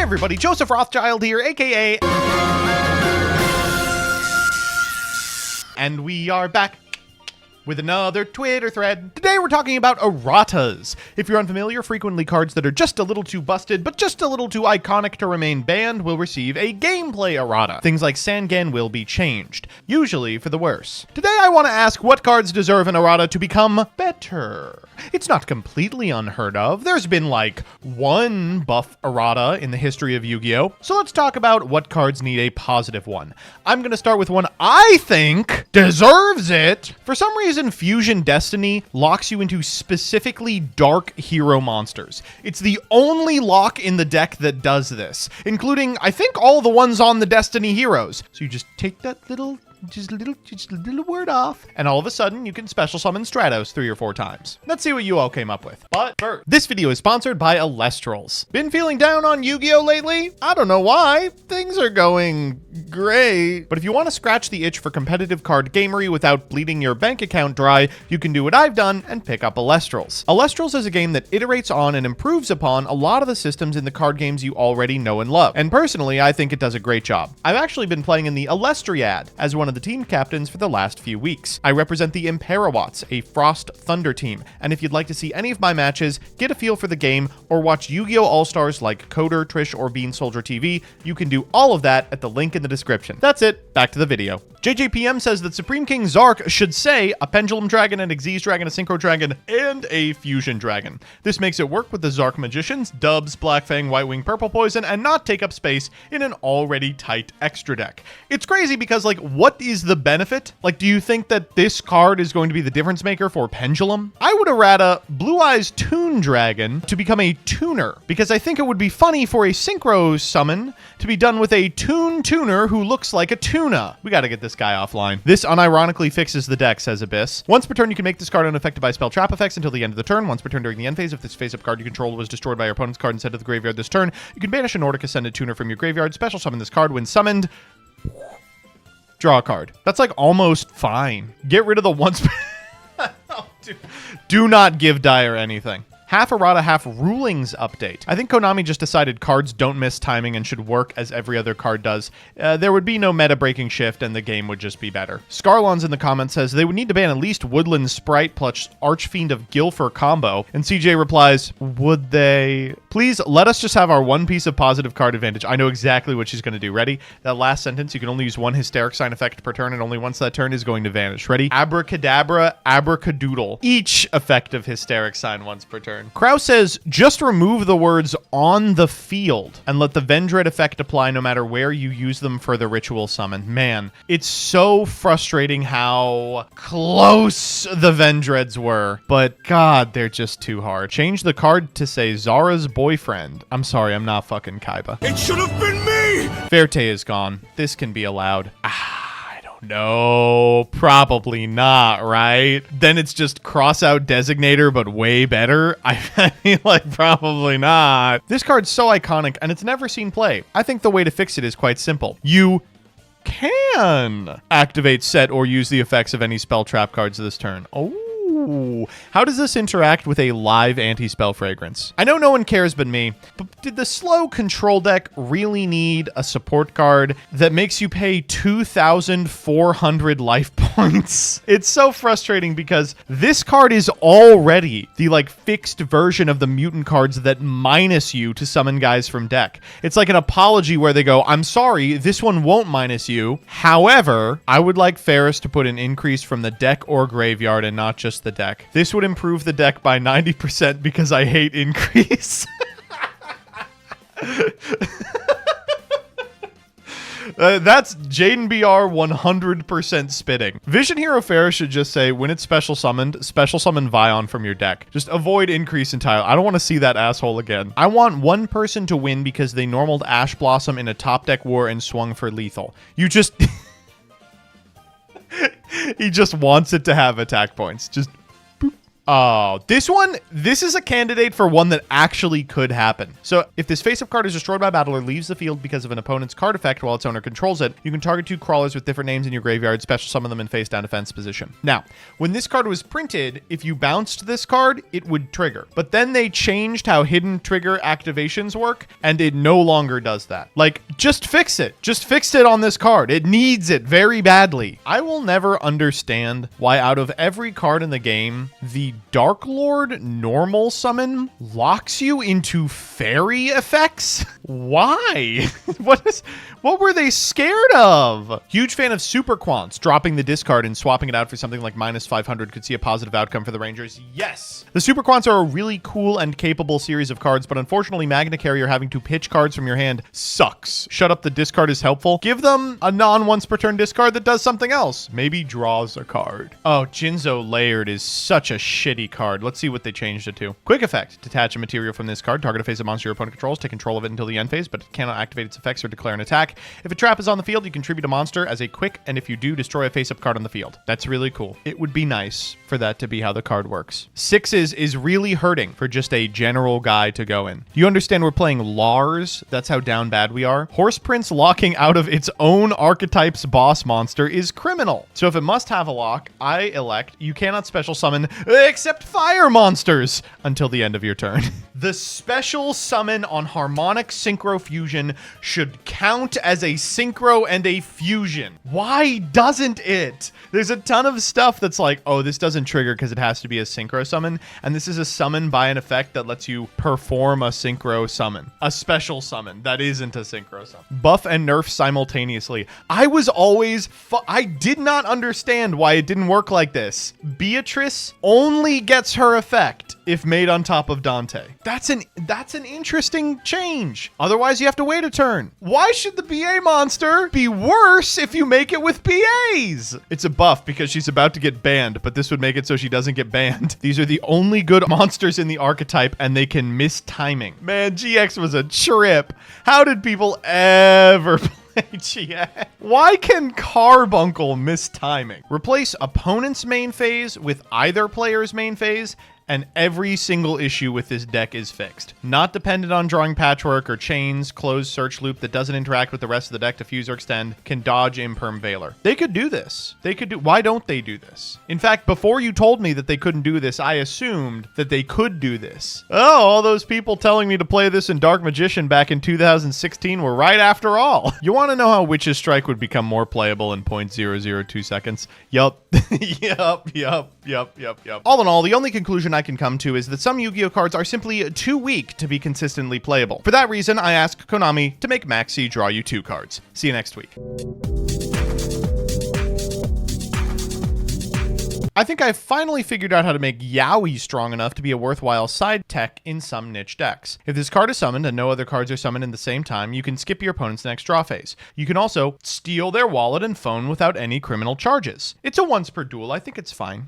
everybody, Joseph Rothschild here, aka... And we are back with another Twitter thread. Today we're talking about erratas. If you're unfamiliar, frequently cards that are just a little too busted, but just a little too iconic to remain banned will receive a gameplay errata. Things like Sangan will be changed, usually for the worse. Today I want to ask what cards deserve an errata to become better. It's not completely unheard of. There's been like one buff errata in the history of Yu-Gi-Oh! So let's talk about what cards need a positive one. I'm going to start with one I think deserves it. For some reason, Fusion Destiny locks you into specifically dark hero monsters. It's the only lock in the deck that does this, including, I think, all the ones on the Destiny heroes. So you just take that little word off, and all of a sudden you can special summon Stratos 3 or 4 times. Let's see what you all came up with. But first, this video is sponsored by Alestrals. Been feeling down on Yu-Gi-Oh lately? I don't know why. Things are going great. But if you want to scratch the itch for competitive card gamery without bleeding your bank account dry, you can do what I've done and pick up Alestrals. Alestrals is a game that iterates on and improves upon a lot of the systems in the card games you already know and love. And personally, I think it does a great job. I've actually been playing in the Alestriad as one of the team captains for the last few weeks. I represent the Imperawatts, a Frost Thunder team, and if you'd like to see any of my matches, get a feel for the game, or watch Yu-Gi-Oh! All-Stars like Coder, Trish, or Bean Soldier TV, you can do all of that at the link in the description. That's it, back to the video. JJPM says that Supreme King Zark should say a Pendulum Dragon, an Xyz Dragon, a Synchro Dragon, and a Fusion Dragon. This makes it work with the Zark Magicians, Dubs, Black Fang, White Wing, Purple Poison, and not take up space in an already tight extra deck. It's crazy because, like, what is the benefit? Like, do you think that this card is going to be the difference maker for Pendulum? I would errata Blue Eyes Toon Dragon to become a tuner, because I think it would be funny for a Synchro summon to be done with a Toon tuner who looks like a tuna. We gotta get this guy offline. This unironically fixes the deck, says Abyss. Once per turn, you can make this card unaffected by spell trap effects until the end of the turn. Once per turn during the end phase, if this face-up card you control was destroyed by your opponent's card and sent to the graveyard this turn, you can banish a Nordic Ascended tuner from your graveyard, special summon this card. When summoned, draw a card. That's like almost fine. Get rid of the once. Oh, dude. Do not give Dire anything. Half errata, half rulings update. I think Konami just decided cards don't miss timing and should work as every other card does. There would be no meta-breaking shift and the game would just be better. Scarlon's in the comments says they would need to ban at least Woodland Sprite plus Archfiend of Gilfer combo. And CJ replies, would they? Please let us just have our one piece of positive card advantage. I know exactly what she's going to do. Ready? That last sentence, you can only use one Hysteric Sign effect per turn and only once that turn is going to vanish. Ready? Abracadabra, abracadoodle. Each effective Hysteric Sign once per turn. Kraus says, just remove the words on the field and let the Vendread effect apply no matter where you use them for the ritual summon. Man, it's so frustrating how close the Vendreads were, but God, they're just too hard. Change the card to say Zara's boyfriend. I'm sorry, I'm not fucking Kaiba. It should have been me! Ferte is gone. This can be allowed. No, probably not, right? Then it's just cross out Designator, but way better. I feel like probably not. This card's so iconic, and it's never seen play. I think the way to fix it is quite simple. You can activate, set, or use the effects of any spell trap cards this turn. Oh. How does this interact with a live anti-spell fragrance? I know no one cares but me, but did the slow control deck really need a support card that makes you pay 2,400 life points? It's so frustrating because this card is already the like fixed version of the mutant cards that minus you to summon guys from deck. It's like an apology where they go, I'm sorry, this one won't minus you. However, I would like Ferris to put an increase from the deck or graveyard and not just the deck. This would improve the deck by 90% because I hate increase. That's Jaden BR 100% spitting. Vision Hero Ferris should just say, when it's special summoned, special summon Vion from your deck. Just avoid increase entirely. I don't want to see that asshole again. I want one person to win because they normaled Ash Blossom in a top deck war and swung for lethal. You just... He just wants it to have attack points. Just boop. Oh, this is a candidate for one that actually could happen. So if this face-up card is destroyed by a battle or leaves the field because of an opponent's card effect while its owner controls it, you can target 2 crawlers with different names in your graveyard, special summon them in face-down defense position. Now, when this card was printed, if you bounced this card, it would trigger. But then they changed how hidden trigger activations work, and it no longer does that. Like, just fix it. Just fix it on this card. It needs it very badly. I will never understand why out of every card in the game, the Dark Lord normal summon locks you into fairy effects? Why? What were they scared of? Huge fan of Super Quants. Dropping the discard and swapping it out for something like -500 could see a positive outcome for the Rangers. Yes! The Super Quants are a really cool and capable series of cards, but unfortunately Magna Carrier having to pitch cards from your hand sucks. Shut up the discard is helpful. Give them a non-once per turn discard that does something else. Maybe draws a card. Oh, Jinzo Layered is such a shitty card. Let's see what they changed it to. Quick effect. Detach a material from this card. Target a face of monster your opponent controls. Take control of it until the end phase, but it cannot activate its effects or declare an attack. If a trap is on the field, you contribute a monster as a quick, and if you do, destroy a face-up card on the field. That's really cool. It would be nice for that to be how the card works. 6s is really hurting for just a general guy to go in. You understand we're playing Lars? That's how down bad we are. Horse Prince locking out of its own archetype's boss monster is criminal. So if it must have a lock, I elect you cannot special summon except fire monsters until the end of your turn. The special summon on Harmonic Synchro Fusion should count as a synchro and a fusion. Why doesn't it? There's a ton of stuff that's like, oh, this doesn't trigger because it has to be a synchro summon, and this is a summon by an effect that lets you perform a synchro summon. A special summon that isn't a synchro summon. Buff and nerf simultaneously. I did not understand why it didn't work like this. Beatrice only gets her effect if made on top of Dante. That's an interesting change. Otherwise, you have to wait a turn. Why should the BA monster be worse if you make it with BAs? It's a buff because she's about to get banned, but this would make it so she doesn't get banned. These are the only good monsters in the archetype, and they can miss timing. Man, GX was a trip. How did people ever play GX? Why can Carbuncle miss timing? Replace opponent's main phase with either player's main phase, and every single issue with this deck is fixed. Not dependent on drawing patchwork or chains, closed search loop that doesn't interact with the rest of the deck to fuse or extend, can dodge Imperm Veiler. They could do this. Why don't they do this? In fact, before you told me that they couldn't do this, I assumed that they could do this. Oh, all those people telling me to play this in Dark Magician back in 2016 were right after all. You want to know how Witch's Strike would become more playable in 0.002 seconds? Yup. Yup. All in all, the only conclusion I can come to is that some Yu-Gi-Oh cards are simply too weak to be consistently playable. For that reason, I asked Konami to make Maxi draw you 2 cards. See you next week. I think I've finally figured out how to make Yaoi strong enough to be a worthwhile side tech in some niche decks. If this card is summoned and no other cards are summoned in the same time, you can skip your opponent's next draw phase. You can also steal their wallet and phone without any criminal charges. It's a once per duel. I think it's fine.